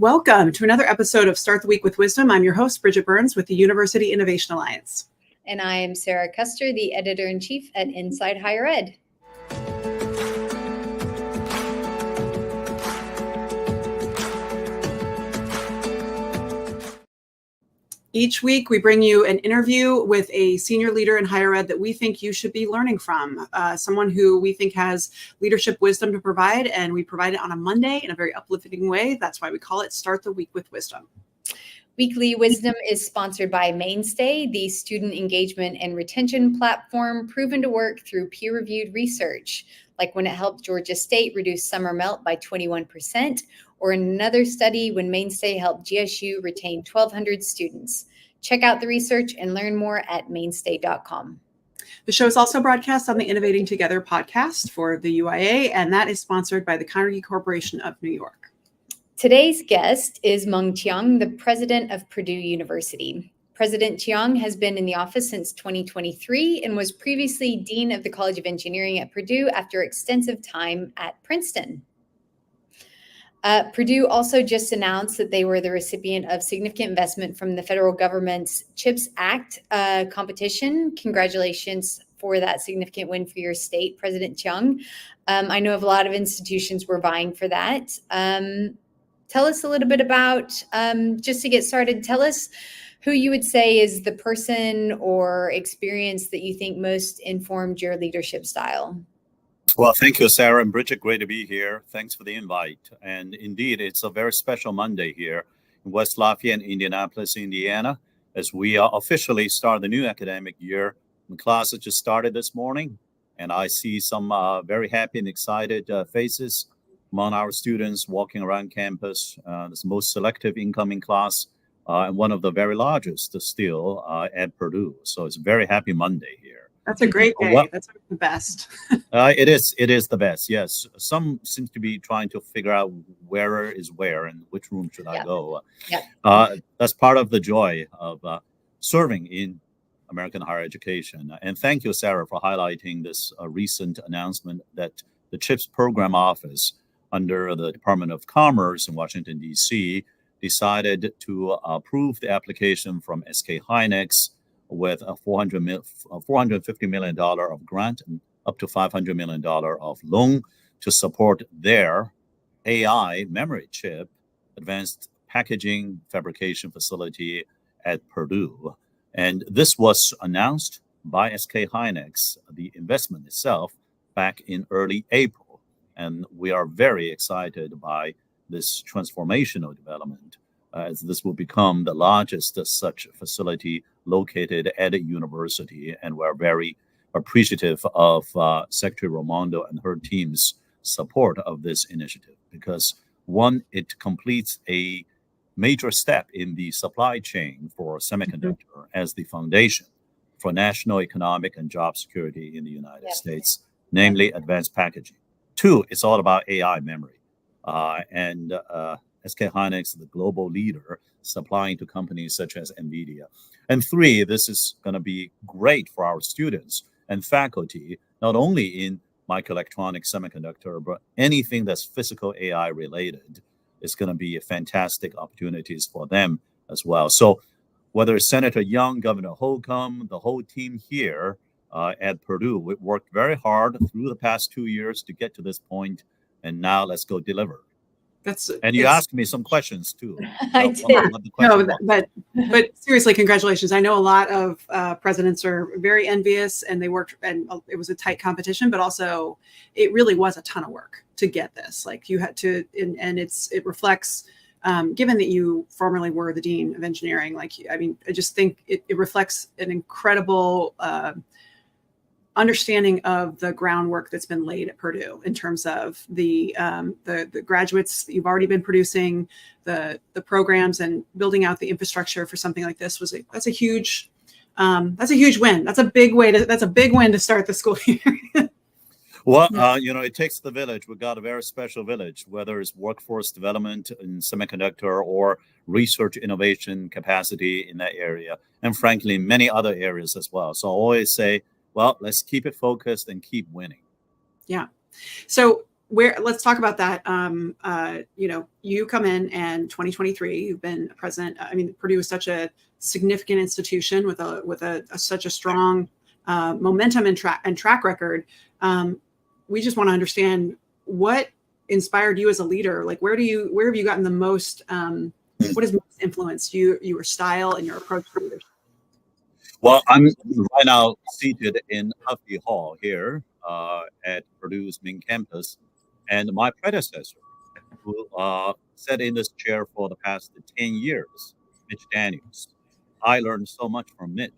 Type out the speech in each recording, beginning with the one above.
Welcome to another episode of Start the Week with Wisdom. I'm your host, Bridget Burns with the University Innovation Alliance. And I am Sara Custer, the Editor-in-Chief at Inside Higher Ed. Each week, we bring you an interview with a senior leader in higher ed that we think you should be learning from, someone who we think has leadership wisdom to provide, and we provide it on a Monday in a very uplifting way. That's why we call it Start the Week with Wisdom. Weekly Wisdom is sponsored by Mainstay, the student engagement and retention platform proven to work through peer-reviewed research, like when it helped Georgia State reduce summer melt by 21%, or in another study when Mainstay helped GSU retain 1,200 students. Check out the research and learn more at mainstay.com. The show is also broadcast on the Innovating Together podcast for the UIA, and that is sponsored by the Carnegie Corporation of New York. Today's guest is Mung Chiang, the president of Purdue University. President Chiang has been in the office since 2023 and was previously Dean of the College of Engineering at Purdue after extensive time at Princeton. Purdue also just announced that they were the recipient of significant investment from the federal government's CHIPS Act competition. Congratulations for that significant win for your state, President Chiang. I know of a lot of institutions were vying for that. Tell us a little bit about, just to get started, tell us who you would say is the person or experience that you think most informed your leadership style. Well, thank you, Sarah and Bridget. Great to be here. Thanks for the invite. And indeed, it's a very special Monday here in West Lafayette, Indianapolis, Indiana, as we officially start the new academic year. The classes just started this morning, and I see some very happy and excited faces among our students walking around campus. It's the most selective incoming class and one of the very largest still at Purdue. So it's a very happy Monday here. That's a great day. Well, that's the best. It is the best. Yes. Some seem to be trying to figure out where is where and which room should I go. That's part of the joy of serving in American higher education. And thank you, Sarah, for highlighting this recent announcement that the CHIPS Program Office under the Department of Commerce in Washington, D.C., decided to approve the application from SK Hynix with a $450 million of grant and up to $500 million of loan to support their AI memory chip advanced packaging fabrication facility at Purdue. And this was announced by SK Hynix, the investment itself, back in early April. And we are very excited by this transformational development, as this will become the largest such facility located at a university. And we're very appreciative of Secretary Raimondo and her team's support of this initiative, because one, it completes a major step in the supply chain for semiconductor as the foundation for national economic and job security in the United States, namely advanced packaging. Two, it's all about AI memory. SK Hynix, the global leader, supplying to companies such as NVIDIA. And three, this is going to be great for our students and faculty, not only in microelectronics, semiconductor, but anything that's physical AI related is going to be fantastic opportunities for them as well. So whether it's Senator Young, Governor Holcomb, the whole team here at Purdue, we worked very hard through the past 2 years to get to this point, and now let's go deliver. And you asked me some questions too. I did. But seriously, congratulations. I know a lot of presidents are very envious, and they worked, and it was a tight competition, but also it really was a ton of work to get this. Like you had to, and it reflects, given that you formerly were the dean of engineering, I just think it reflects an incredible understanding of the groundwork that's been laid at Purdue in terms of the graduates that you've already been producing, the programs, and building out the infrastructure for something like this that's a huge win. That's a big win to start the school year. Well, it takes the village. We've got a very special village, whether it's workforce development in semiconductor or research innovation capacity in that area, and frankly, many other areas as well. So I always say, well, let's keep it focused and keep winning. Yeah. So let's talk about that. You come in and 2023, you've been president. I mean, Purdue is such a significant institution with such a strong momentum and track record. We just want to understand what inspired you as a leader. Like, where have you gotten the most? What has most influenced your style and your approach to leadership? Well, I'm right now seated in Huffy Hall here at Purdue's main campus. And my predecessor, who sat in this chair for the past 10 years, Mitch Daniels. I learned so much from Mitch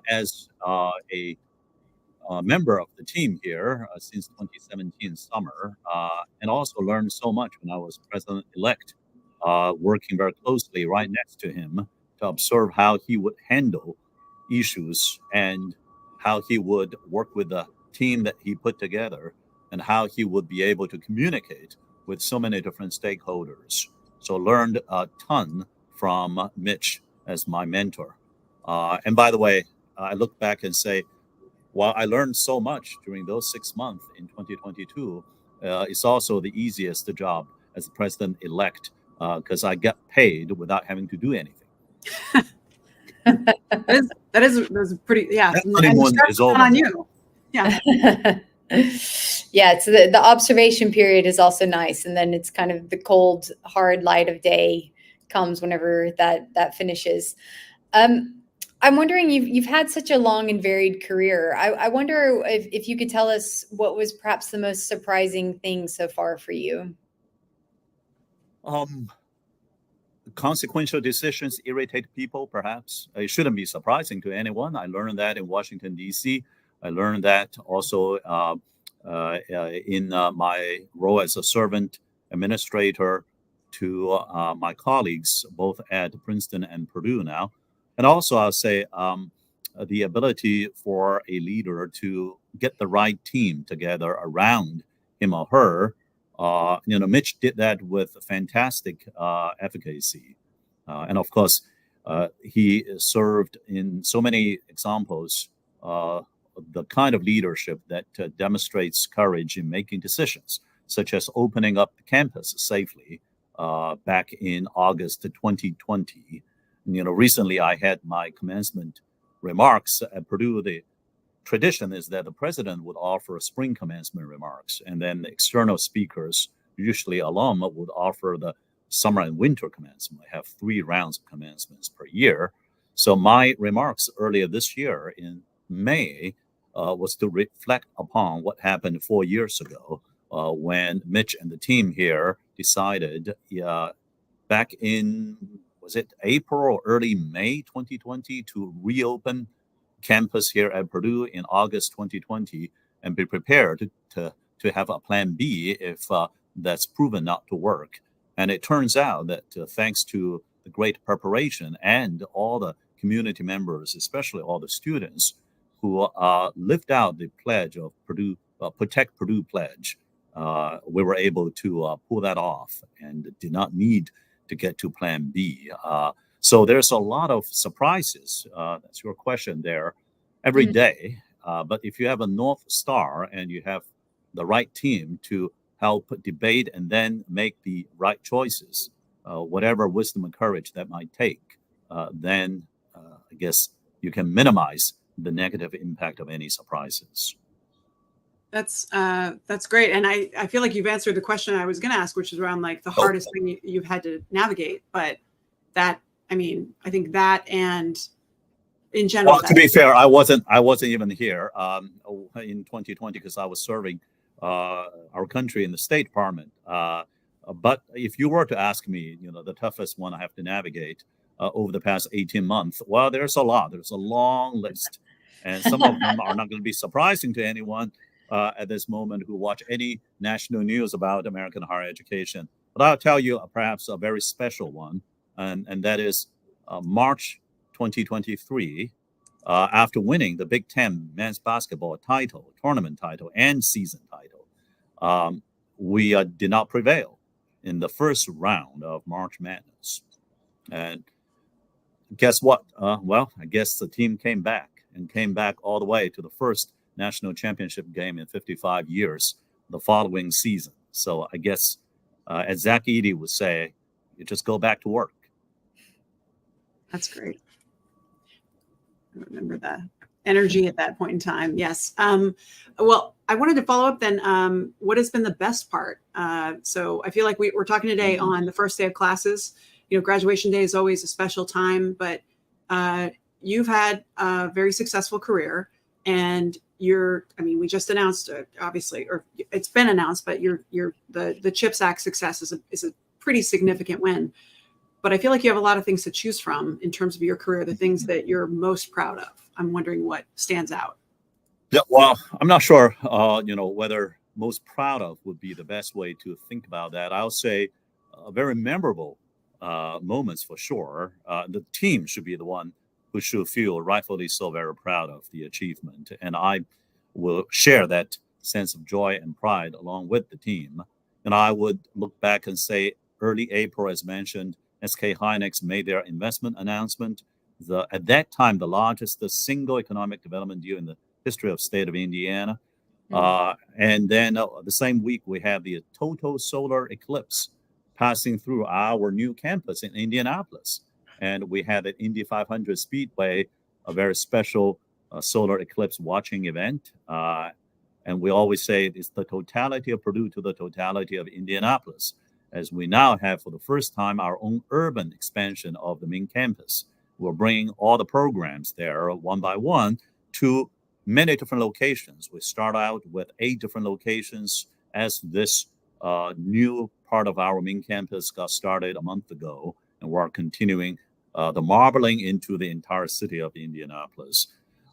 as a member of the team here since 2017 summer, and also learned so much when I was president-elect, working very closely right next to him to observe how he would handle issues and how he would work with the team that he put together and how he would be able to communicate with so many different stakeholders. So learned a ton from Mitch as my mentor. And by the way, I look back and say, while I learned so much during those 6 months in 2022, it's also the easiest job as president-elect because I get paid without having to do anything. That is pretty, yeah. That honeymoon is over. On you. Yeah. Yeah, so the observation period is also nice, and then it's kind of the cold, hard light of day comes whenever that finishes. I'm wondering, you've had such a long and varied career. I wonder if you could tell us what was perhaps the most surprising thing so far for you. Consequential decisions irritate people, perhaps. It shouldn't be surprising to anyone. I learned that in Washington, D.C. I learned that also in my role as a servant administrator to my colleagues, both at Princeton and Purdue now. And also, I'll say the ability for a leader to get the right team together around him or her. Mitch did that with fantastic efficacy. And of course, he served in so many examples the kind of leadership that demonstrates courage in making decisions, such as opening up the campus safely back in August 2020. Recently I had my commencement remarks at Purdue. The tradition is that the president would offer spring commencement remarks, and then the external speakers, usually alum, would offer the summer and winter commencement. I have 3 rounds of commencements per year. So my remarks earlier this year in May was to reflect upon what happened 4 years ago when Mitch and the team here decided back in, was it April or early May 2020, to reopen campus here at Purdue in August 2020 and be prepared to have a plan B if that's proven not to work. And it turns out that thanks to the great preparation and all the community members, especially all the students who lived out the pledge of Purdue, Protect Purdue pledge, we were able to pull that off and did not need to get to plan B. So there's a lot of surprises. That's your question there every day. But if you have a North Star and you have the right team to help debate and then make the right choices, whatever wisdom and courage that might take, then I guess you can minimize the negative impact of any surprises. That's great. And I feel like you've answered the question I was going to ask, which is around like the hardest thing you've had to navigate. But that, I mean, I think that and in general. Well, to be fair, I wasn't even here in 2020 because I was serving our country in the State Department. But if you were to ask me, the toughest one I have to navigate over the past 18 months, well, there's a lot. There's a long list. And some of them are not going to be surprising to anyone at this moment who watch any national news about American higher education. But I'll tell you perhaps a very special one, and that is March 2023, after winning the Big Ten men's basketball title, tournament title, and season title, we did not prevail in the first round of March Madness. And guess what? Well, I guess the team came back all the way to the first national championship game in 55 years the following season. So I guess, as Zach Eady would say, you just go back to work. That's great. I remember that energy at that point in time. Yes. Well, I wanted to follow up then. What has been the best part? So I feel like we're talking today on the first day of classes. Graduation day is always a special time, but you've had a very successful career, and we just announced, obviously, or it's been announced, but the CHIPS Act success is a pretty significant win. But I feel like you have a lot of things to choose from in terms of your career, the things that you're most proud of. I'm wondering what stands out. Yeah, well, I'm not sure, whether most proud of would be the best way to think about that. I'll say very memorable moments for sure. The team should be the one who should feel rightfully so very proud of the achievement. And I will share that sense of joy and pride along with the team. And I would look back and say early April, as mentioned, SK Hynix made their investment announcement. At that time, the largest single economic development deal in the history of state of Indiana. And then the same week, we had the total solar eclipse passing through our new campus in Indianapolis. And we had at Indy 500 Speedway, a very special solar eclipse watching event. And we always say it's the totality of Purdue to the totality of Indianapolis, as we now have for the first time our own urban expansion of the main campus. We're bringing all the programs there one by one to many different locations. We start out with 8 different locations as this new part of our main campus got started a month ago, and we're continuing the marbling into the entire city of Indianapolis.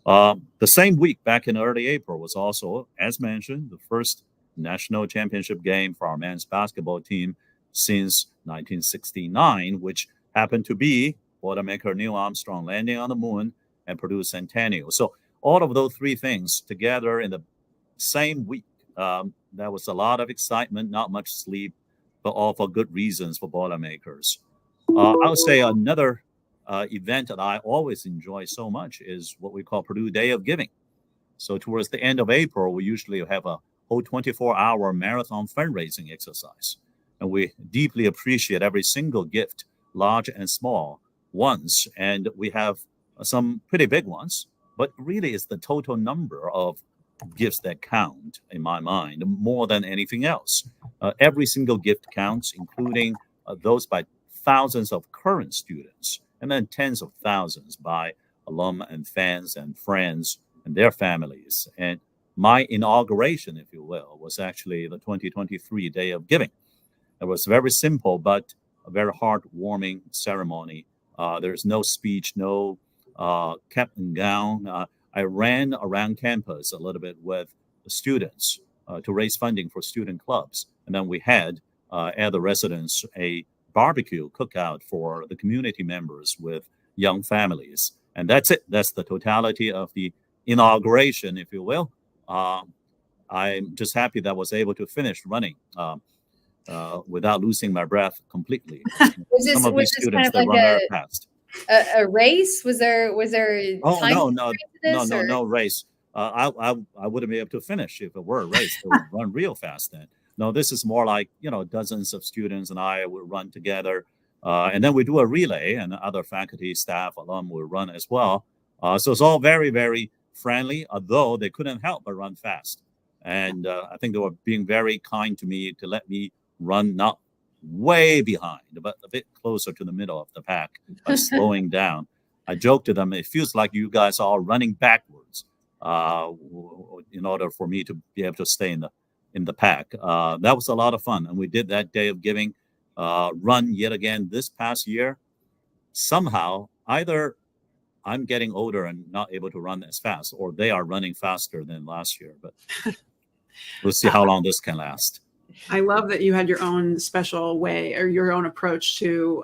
The same week, back in early April, was also, as mentioned, the first national championship game for our men's basketball team since 1969, which happened to be Boilermaker Neil Armstrong landing on the moon and Purdue Centennial. So all of those 3 things together in the same week, there was a lot of excitement, not much sleep, but all for good reasons for Boilermakers. I would say another event that I always enjoy so much is what we call Purdue Day of Giving. So towards the end of April, we usually have a whole 24-hour marathon fundraising exercise. And we deeply appreciate every single gift, large and small ones. And we have some pretty big ones, but really it's the total number of gifts that count, in my mind, more than anything else. Every single gift counts, including those by thousands of current students, and then tens of thousands by alum and fans and friends and their families. And my inauguration, if you will, was actually the 2023 Day of Giving. It was very simple, but a very heartwarming ceremony. There's no speech, no cap and gown. I ran around campus a little bit with the students to raise funding for student clubs. And then we had at the residence a barbecue cookout for the community members with young families. And that's it. That's the totality of the inauguration, if you will. I'm just happy that I was able to finish running without losing my breath completely. Some of these students that run very fast. A race? Was there Oh, time no race. I wouldn't be able to finish if it were a race. It would run real fast then. No, this is more like, dozens of students and I would run together. And then we do a relay, and other faculty, staff, alum will run as well. So it's all very, very friendly, although they couldn't help but run fast. And I think they were being very kind to me to let me run not way behind, but a bit closer to the middle of the pack by slowing down. I joked to them, it feels like you guys are all running backwards in order for me to be able to stay in the pack. That was a lot of fun. And we did that Day of Giving run yet again this past year. Somehow, either I'm getting older and not able to run as fast, or they are running faster than last year. But we'll see how long this can last. I love that you had your own special way or your own approach to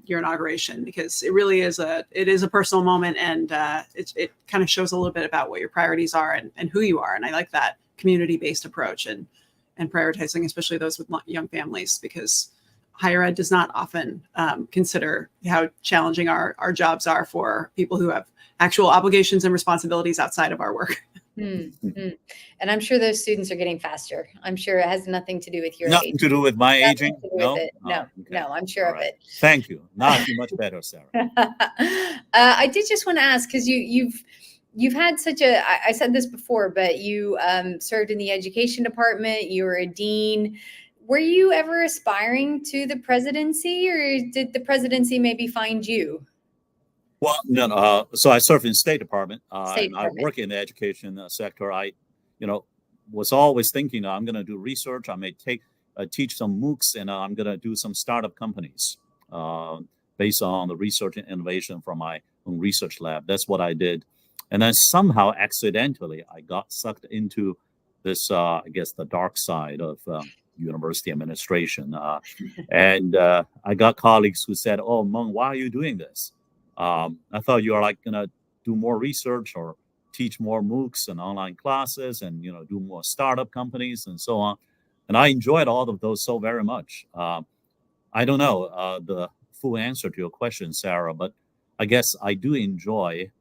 your inauguration, because it really is a personal moment, and it kind of shows a little bit about what your priorities are and who you are. And I like that community-based approach and prioritizing, especially those with young families, because higher ed does not often consider how challenging our jobs are for people who have actual obligations and responsibilities outside of our work. And I'm sure those students are getting faster. I'm sure it has nothing to do with your Nothing age. to do with my Nothing aging? to do No? with it. No, Oh, okay. no, I'm sure All of right. it. Thank you. Now I feel much better, Sarah. I did just want to ask, because you've had such a, I said this before, but you served in the education department. You were a dean. Were you ever aspiring to the presidency, or did the presidency maybe find you? Well, no. So I serve in State Department, State and I Department. work in the education sector. I, was always thinking I'm going to do research. I may teach some MOOCs, and I'm going to do some startup companies based on the research and innovation from my own research lab. That's what I did. And then somehow, accidentally, I got sucked into this, I guess, the dark side of university administration. And I got colleagues who said, "Oh, Mung, why are you doing this? I thought you are like going to do more research or teach more MOOCs and online classes and, do more startup companies and so on." And I enjoyed all of those so very much. I don't know the full answer to your question, Sarah, but I guess I do enjoy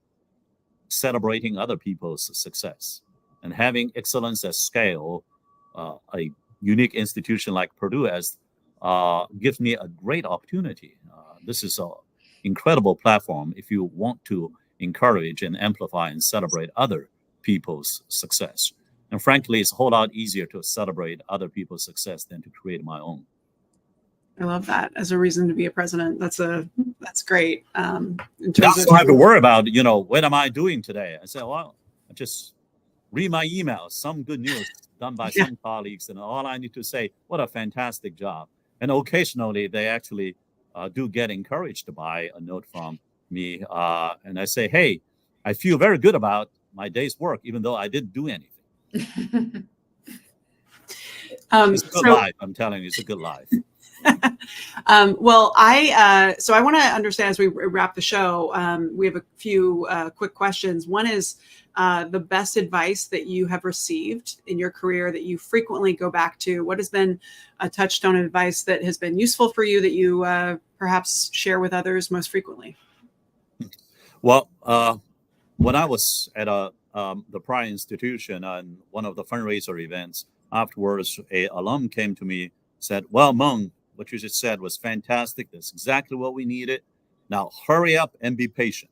celebrating other people's success and having excellence at scale. A unique institution like Purdue has gives me a great opportunity. This is an incredible platform if you want to encourage and amplify and celebrate other people's success. And frankly, it's a whole lot easier to celebrate other people's success than to create my own. I love that as a reason to be a president. That's great. In terms Now, of, I don't have to worry about, what am I doing today? I said, well, I just read my emails, some good news done by some colleagues, and all I need to say, what a fantastic job. And occasionally they actually do get encouraged by a note from me. And I say, hey, I feel very good about my day's work, even though I didn't do anything. It's a good life. I'm telling you, it's a good life. Well, I want to understand as we wrap the show. We have a few quick questions. One is the best advice that you have received in your career that you frequently go back to. What has been a touchstone of advice that has been useful for you that you perhaps share with others most frequently? Well, when I was at the prior institution on one of the fundraiser events, afterwards, a alum came to me, said, "Well, Mung, what you just said was fantastic. That's exactly what we needed. Now hurry up and be patient."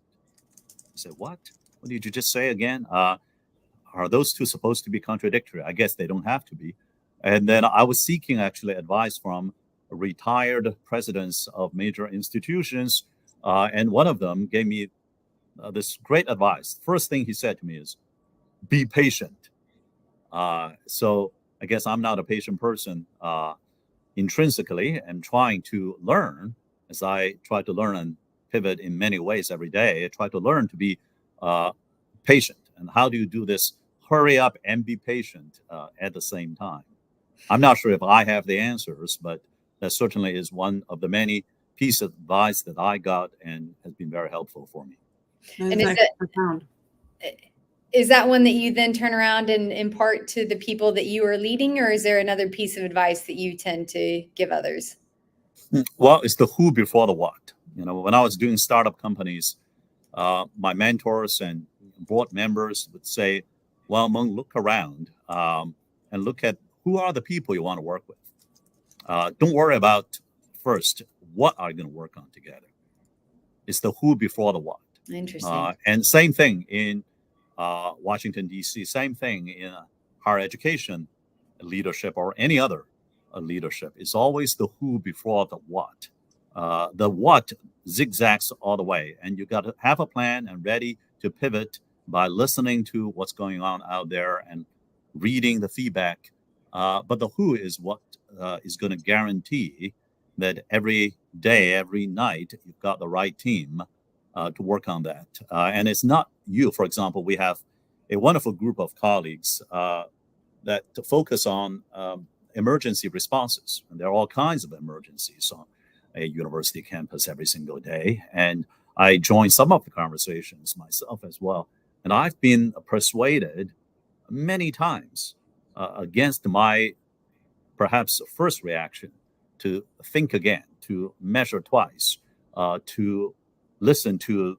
I said, "What? What did you just say again? Are those two supposed to be contradictory?" I guess they don't have to be. And then I was seeking actually advice from retired presidents of major institutions. And one of them gave me this great advice. First thing he said to me is, be patient. So I guess I'm not a patient person intrinsically, and trying to learn as I try to learn and pivot in many ways every day. I try to learn to be patient. And how do you do this? Hurry up and be patient at the same time. I'm not sure if I have the answers, but that certainly is one of the many pieces of advice that I got and has been very helpful for me. And is that one that you then turn around and impart to the people that you are leading, or is there another piece of advice that you tend to give others? Well, it's the who before the what. When I was doing startup companies, my mentors and board members would say, "Well, Mung, look around and look at who are the people you want to work with. Don't worry about first what are you going to work on together. It's the who before the what." Interesting. And same thing in Washington, D.C., same thing in higher education leadership or any other leadership. It's always the who before the what. The what zigzags all the way, and you got to have a plan and ready to pivot by listening to what's going on out there and reading the feedback. But the who is what is going to guarantee that every day, every night, you've got the right team to work on that. And it's not you. For example, we have a wonderful group of colleagues that focus on emergency responses. And there are all kinds of emergencies on a university campus every single day. And I join some of the conversations myself as well. And I've been persuaded many times against my perhaps first reaction to think again, to measure twice, to listen to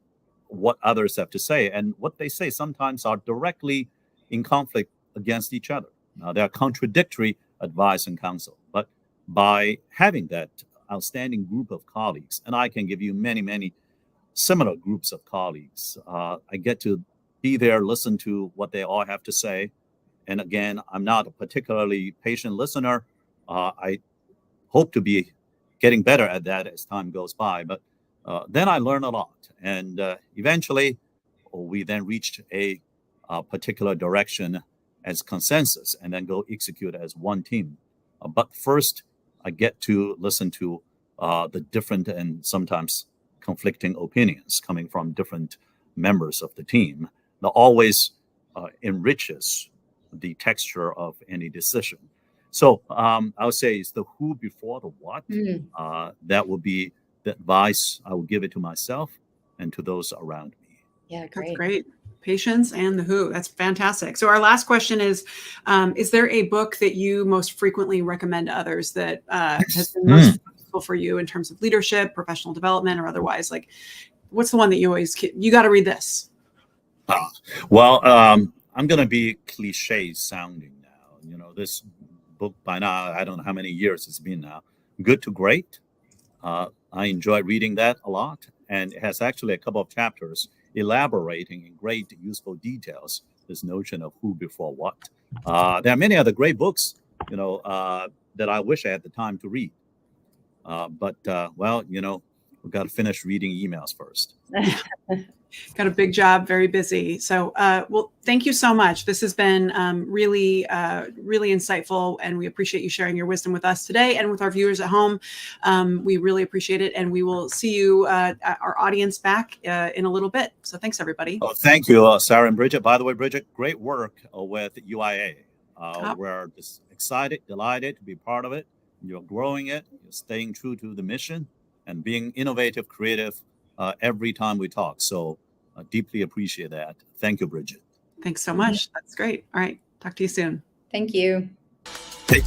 what others have to say. And what they say sometimes are directly in conflict against each other. Now, there are contradictory advice and counsel, but by having that outstanding group of colleagues, and I can give you many, many similar groups of colleagues, I get to be there, listen to what they all have to say. And again, I'm not a particularly patient listener. I hope to be getting better at that as time goes by. But then I learn a lot. And eventually, we then reached a particular direction as consensus and then go execute as one team. But first, I get to listen to the different and sometimes conflicting opinions coming from different members of the team. That always enriches the texture of any decision. So I would say it's the who before the what. That would be the advice I would give it to myself and to those around me. Yeah, great. That's great. Patience and the who. That's fantastic. So our last question is there a book that you most frequently recommend to others that has been most useful for you in terms of leadership, professional development, or otherwise? Like, what's the one that you got to read this? Well, I'm going to be cliche sounding now. You know, this book by now, I don't know how many years it's been now, Good to Great. I enjoy reading that a lot. And it has actually a couple of chapters elaborating in great useful details this notion of who before what. There are many other great books, that I wish I had the time to read. But we've got to finish reading emails first. Got a big job, very busy. So, well, thank you so much. This has been really insightful, and we appreciate you sharing your wisdom with us today and with our viewers at home. We really appreciate it, and we will see you, our audience, back in a little bit. So thanks, everybody. Oh, thank you, Sarah and Bridget. By the way, Bridget, great work with UIA. We're just excited, delighted to be part of it. You're growing it, you're staying true to the mission, and being innovative, creative every time we talk. So deeply appreciate that. Thank you, Bridget. Thanks so much. That's great. All right. Talk to you soon. Thank you. Hey.